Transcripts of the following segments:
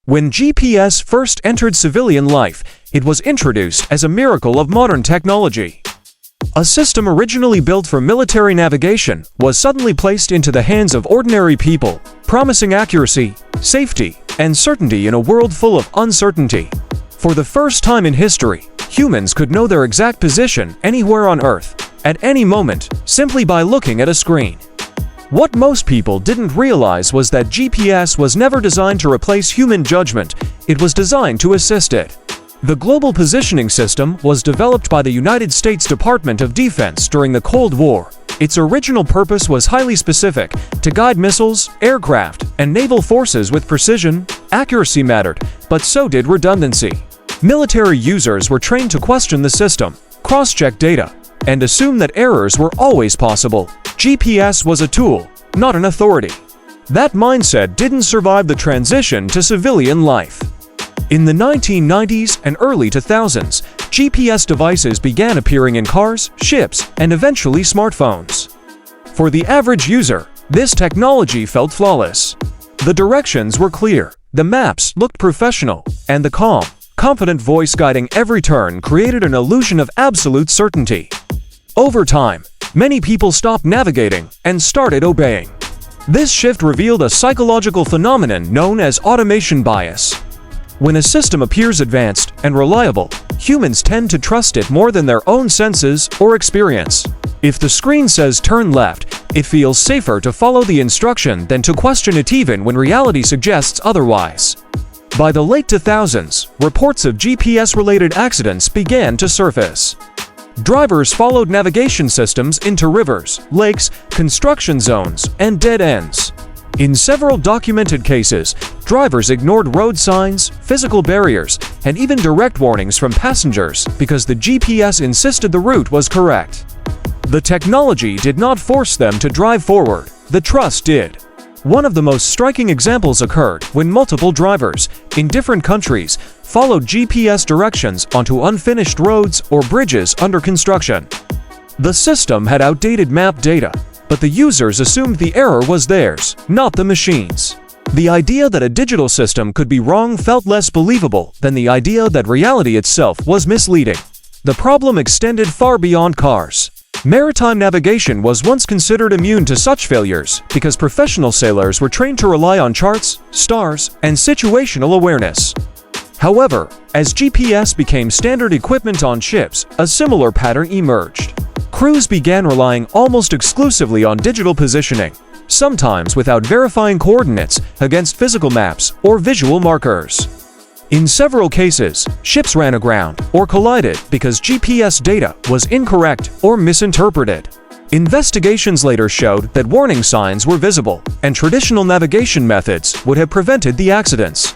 When GPS first entered civilian life, it was introduced as a miracle of modern technology. A system originally built for military navigation was suddenly placed into the hands of ordinary people, promising accuracy, safety, and certainty in a world full of uncertainty. For the first time in history, humans could know their exact position anywhere on Earth, at any moment, simply by looking at a screen. What most people didn't realize was that GPS was never designed to replace human judgment, it was designed to assist it. The Global Positioning System was developed by the United States Department of Defense during the Cold War. Its original purpose was highly specific, to guide missiles, aircraft, and naval forces with precision. Accuracy mattered, but so did redundancy. Military users were trained to question the system, cross-check data, and assume that errors were always possible. GPS was a tool, not an authority. That mindset didn't survive the transition to civilian life. In the 1990s and early 2000s, GPS devices began appearing in cars, ships, and eventually smartphones. For the average user, this technology felt flawless. The directions were clear, the maps looked professional, and the calm, confident voice guiding every turn created an illusion of absolute certainty. Over time, many people stopped navigating and started obeying. This shift revealed a psychological phenomenon known as automation bias. When a system appears advanced and reliable, humans tend to trust it more than their own senses or experience. If the screen says turn left, it feels safer to follow the instruction than to question it even when reality suggests otherwise. By the late 2000s, reports of GPS-related accidents began to surface. Drivers followed navigation systems into rivers, lakes, construction zones, and dead ends. In several documented cases, drivers ignored road signs, physical barriers, and even direct warnings from passengers because the GPS insisted the route was correct. The technology did not force them to drive forward, the trust did. One of the most striking examples occurred when multiple drivers, in different countries, followed GPS directions onto unfinished roads or bridges under construction. The system had outdated map data, but the users assumed the error was theirs, not the machine's. The idea that a digital system could be wrong felt less believable than the idea that reality itself was misleading. The problem extended far beyond cars. Maritime navigation was once considered immune to such failures because professional sailors were trained to rely on charts, stars, and situational awareness. However, as GPS became standard equipment on ships, a similar pattern emerged. Crews began relying almost exclusively on digital positioning, sometimes without verifying coordinates against physical maps or visual markers. In several cases, ships ran aground or collided because GPS data was incorrect or misinterpreted. Investigations later showed that warning signs were visible, and traditional navigation methods would have prevented the accidents.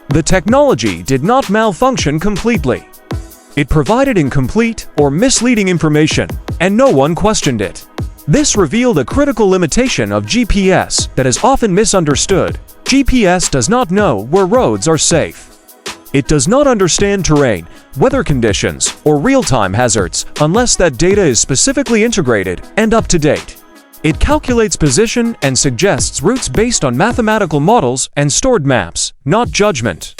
The technology did not malfunction completely. It provided incomplete or misleading information, and no one questioned it. This revealed a critical limitation of GPS that is often misunderstood. GPS does not know where roads are safe. It does not understand terrain, weather conditions, or real-time hazards unless that data is specifically integrated and up to date. It calculates position and suggests routes based on mathematical models and stored maps, not judgment.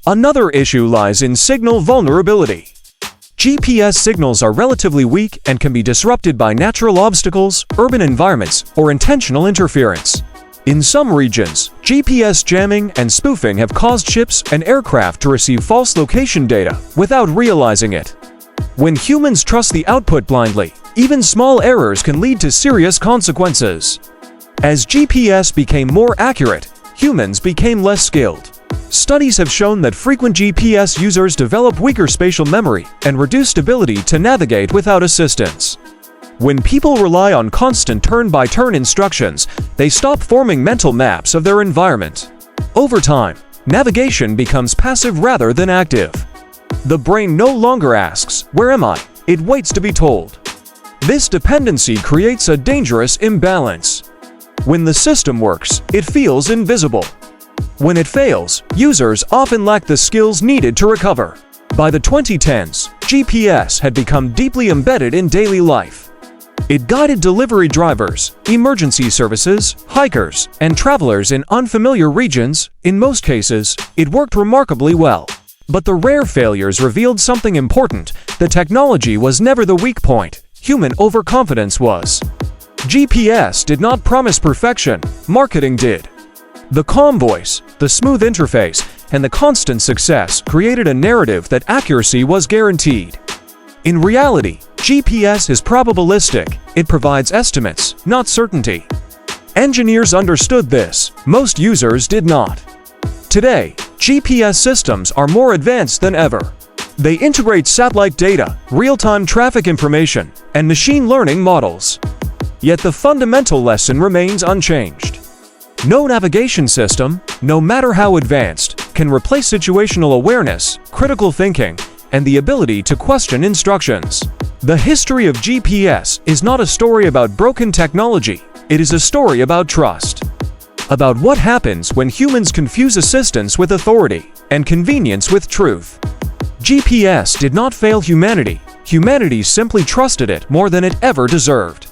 Another issue lies in signal vulnerability. GPS signals are relatively weak and can be disrupted by natural obstacles, urban environments, or intentional interference. In some regions, GPS jamming and spoofing have caused ships and aircraft to receive false location data without realizing it. When humans trust the output blindly, even small errors can lead to serious consequences. As GPS became more accurate, humans became less skilled. Studies have shown that frequent GPS users develop weaker spatial memory and reduced ability to navigate without assistance. When people rely on constant turn-by-turn instructions, they stop forming mental maps of their environment. Over time, navigation becomes passive rather than active. The brain no longer asks, "Where am I?" It waits to be told. This dependency creates a dangerous imbalance. When the system works, it feels invisible. When it fails, users often lack the skills needed to recover. By the 2010s, GPS had become deeply embedded in daily life. It guided delivery drivers, emergency services, hikers, and travelers in unfamiliar regions. In most cases, it worked remarkably well. But the rare failures revealed something important. The technology was never the weak point. Human overconfidence was. GPS did not promise perfection, marketing did. The calm voice, the smooth interface, and the constant success created a narrative that accuracy was guaranteed. In reality, GPS is probabilistic. It provides estimates, not certainty. Engineers understood this. Most users did not. Today, GPS systems are more advanced than ever. They integrate satellite data, real-time traffic information, and machine learning models. Yet the fundamental lesson remains unchanged. No navigation system, no matter how advanced, can replace situational awareness, critical thinking, and the ability to question instructions. The history of GPS is not a story about broken technology. It is a story about trust. About what happens when humans confuse assistance with authority and convenience with truth. GPS did not fail humanity. Humanity simply trusted it more than it ever deserved.